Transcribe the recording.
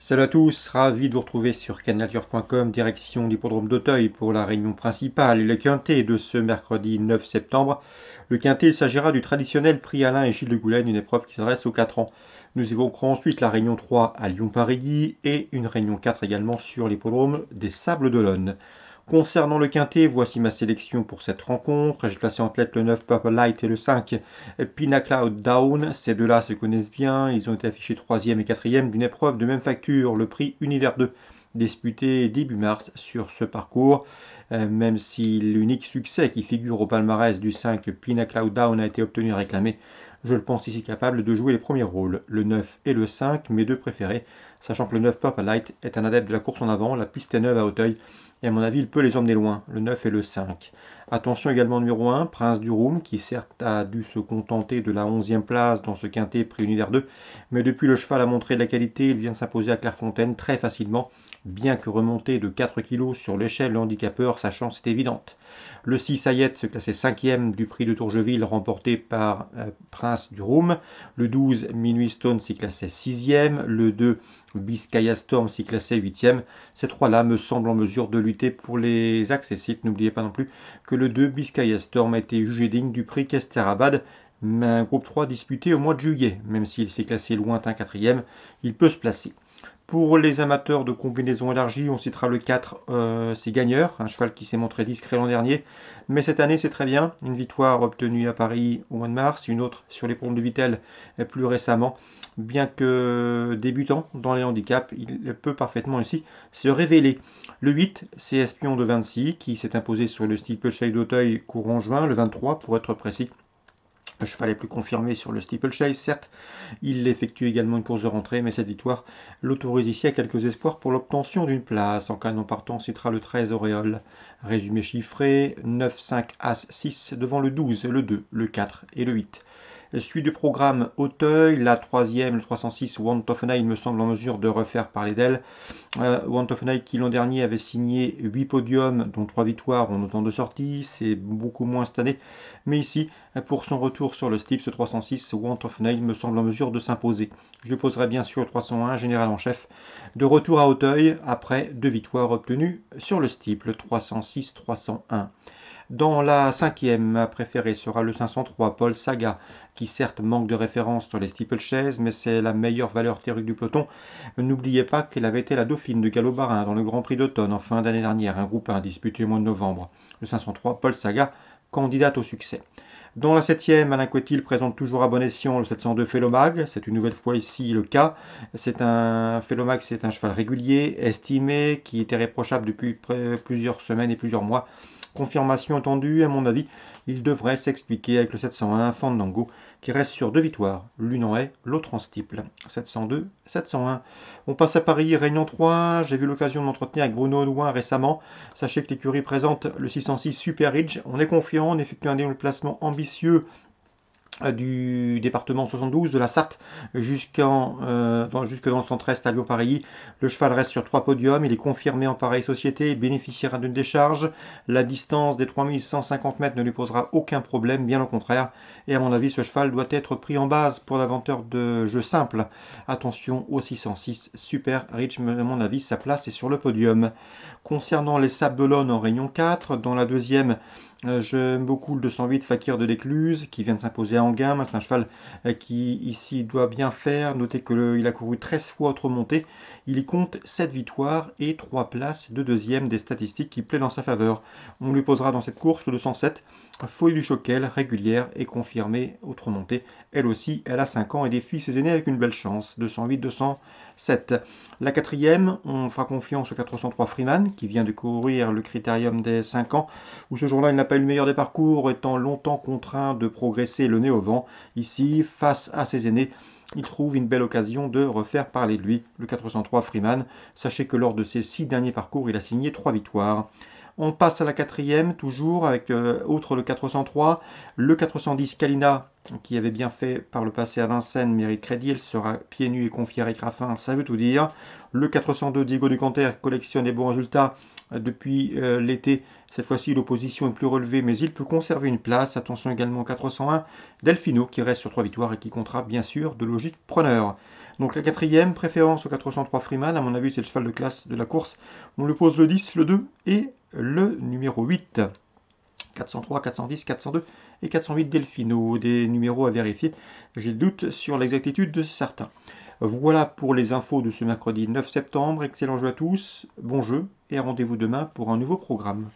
Salut à tous, ravi de vous retrouver sur canalturf.com, direction l'hippodrome d'Auteuil pour la réunion principale et le quintet de ce mercredi 9 septembre. Le quintet, il s'agira du traditionnel prix Alain et Gilles de Goulaine, une épreuve qui s'adresse aux 4 ans. Nous évoquerons ensuite la réunion 3 à Lyon-Paris et une réunion 4 également sur l'hippodrome des Sables d'Olonne. Concernant le quintet, voici ma sélection pour cette rencontre. J'ai placé en tête le 9 Purple Light et le 5 Pina Cloud Down. Ces deux-là se connaissent bien. Ils ont été affichés 3e et 4e d'une épreuve de même facture, le prix Univers 2, disputé début mars sur ce parcours. Même si l'unique succès qui figure au palmarès du 5 Pina Cloud Down a été obtenu et réclamé, je le pense ici capable de jouer les premiers rôles, le 9 et le 5, mes deux préférés, sachant que le 9 Purple Light est un adepte de la course en avant, la piste est neuve à Auteuil, et à mon avis, il peut les emmener loin, le 9 et le 5. Attention également numéro 1, Prince du Roum, qui certes a dû se contenter de la 11e place dans ce quintet prix Univers 2, mais depuis le cheval a montré de la qualité, il vient de s'imposer à Clairefontaine très facilement, bien que remonté de 4 kg sur l'échelle, le handicapeur, sa chance est évidente. Le 6 Ayette se classait 5e du prix de Tourgeville, remporté par Prince du Roum. Le 12 Minuit Stone s'y classait 6e. Le 2 Biscaya Storm s'y classait 8e. Ces trois-là me semblent en mesure de lutter pour les accessites. N'oubliez pas non plus que le 2 Biscaya Storm a été jugé digne du prix Kesterabad, un groupe 3 disputé au mois de juillet. Même s'il s'est classé lointain 4e, il peut se placer. Pour les amateurs de combinaisons élargies, on citera le 4, c'est Gagneur, un cheval qui s'est montré discret l'an dernier. Mais cette année, c'est très bien. Une victoire obtenue à Paris au mois de mars, une autre sur les pompes de Vittel plus récemment. Bien que débutant dans les handicaps, il peut parfaitement ici se révéler. Le 8, c'est Espion de Vinci, qui s'est imposé sur le steeplechase d'Auteuil courant juin, le 23 pour être précis. Le cheval est plus confirmé sur le steeplechase, certes. Il effectue également une course de rentrée, mais cette victoire l'autorise ici à quelques espoirs pour l'obtention d'une place. En cas non partant, on citera le 13 Auréole. Résumé chiffré, 9, 5, As, 6 devant le 12, le 2, le 4 et le 8. Suite du programme Auteuil, la 3e, le 306, Want of Night me semble en mesure de refaire parler d'elle. Want of Night qui l'an dernier avait signé 8 podiums, dont 3 victoires en autant de sorties, c'est beaucoup moins cette année. Mais ici, pour son retour sur le steep, ce 306, Want of Night me semble en mesure de s'imposer. Je poserai bien sûr le 301, général en chef, de retour à Auteuil après 2 victoires obtenues sur le steep, le 306-301. Dans la 5e, ma préférée sera le 503, Paul Saga, qui certes manque de référence sur les steeplechase, mais c'est la meilleure valeur théorique du peloton. N'oubliez pas qu'elle avait été la dauphine de Gallo-Barin dans le Grand Prix d'automne en fin d'année dernière, un groupe 1 disputé au mois de novembre. Le 503, Paul Saga, candidate au succès. Dans la 7e, Alain Couetil présente toujours à bon escient le 702 Felomag. C'est une nouvelle fois ici le cas. Felomag, c'est un cheval régulier, estimé, qui était réprochable depuis plusieurs semaines et plusieurs mois. Confirmation attendue, à mon avis, il devrait s'expliquer avec le 701 Fandango qui reste sur 2 victoires, l'une en haie, l'autre en steeple. 702, 701. On passe à Paris, Réunion 3. J'ai eu l'occasion de m'entretenir avec Bruno Audouin récemment. Sachez que l'écurie présente le 606 Super Ridge. On est confiant, on effectue un déplacement ambitieux du département 72 de la Sarthe jusque dans le centre-est à Lyon-Paris. Le cheval reste sur 3 podiums, il est confirmé en pareille société, il bénéficiera d'une décharge. La distance des 3150 mètres ne lui posera aucun problème, bien au contraire. Et à mon avis, ce cheval doit être pris en base pour l'aventeur de jeu simple. Attention au 606 Super Rich, à mon avis, sa place est sur le podium. Concernant les Sables d'Olonne en Réunion 4, dans la deuxième, j'aime beaucoup le 208 Fakir de l'Écluse qui vient de s'imposer à Anguin. C'est un cheval qui ici doit bien faire. Notez qu'il a couru 13 fois autre montée. Il y compte 7 victoires et 3 places de deuxième, des statistiques qui plaident en sa faveur. On lui posera dans cette course le 207 Folie du Choquel, régulière et confirmée autre montée. Elle aussi, elle a 5 ans et défie ses aînés avec une belle chance. 208-207. La 4e, on fera confiance au 403 Freeman qui vient de courir le critérium des 5 ans où ce jour-là il n'a pas eu le meilleur des parcours, étant longtemps contraint de progresser le nez au vent. Ici, face à ses aînés, il trouve une belle occasion de refaire parler de lui, le 403 Freeman. Sachez que lors de ses 6 derniers parcours, il a signé 3 victoires. On passe à la 4e, toujours, avec outre le 403, le 410 Kalina, qui avait bien fait par le passé à Vincennes, mérite crédit, elle sera pieds nus et confiée à Eric Raffin, ça veut tout dire. Le 402 Diego Ducanter collectionne des bons résultats depuis l'été. Cette fois-ci, l'opposition est plus relevée, mais il peut conserver une place. Attention également au 401 Delfino, qui reste sur 3 victoires et qui comptera bien sûr de logique preneur. Donc la quatrième, préférence au 403 Freeman, à mon avis c'est le cheval de classe de la course. On le pose le 10, le 2 et le numéro 8. 403, 410, 402 et 408 Delfino, des numéros à vérifier. J'ai le doute sur l'exactitude de certains. Voilà pour les infos de ce mercredi 9 septembre. Excellent jeu à tous, bon jeu et rendez-vous demain pour un nouveau programme.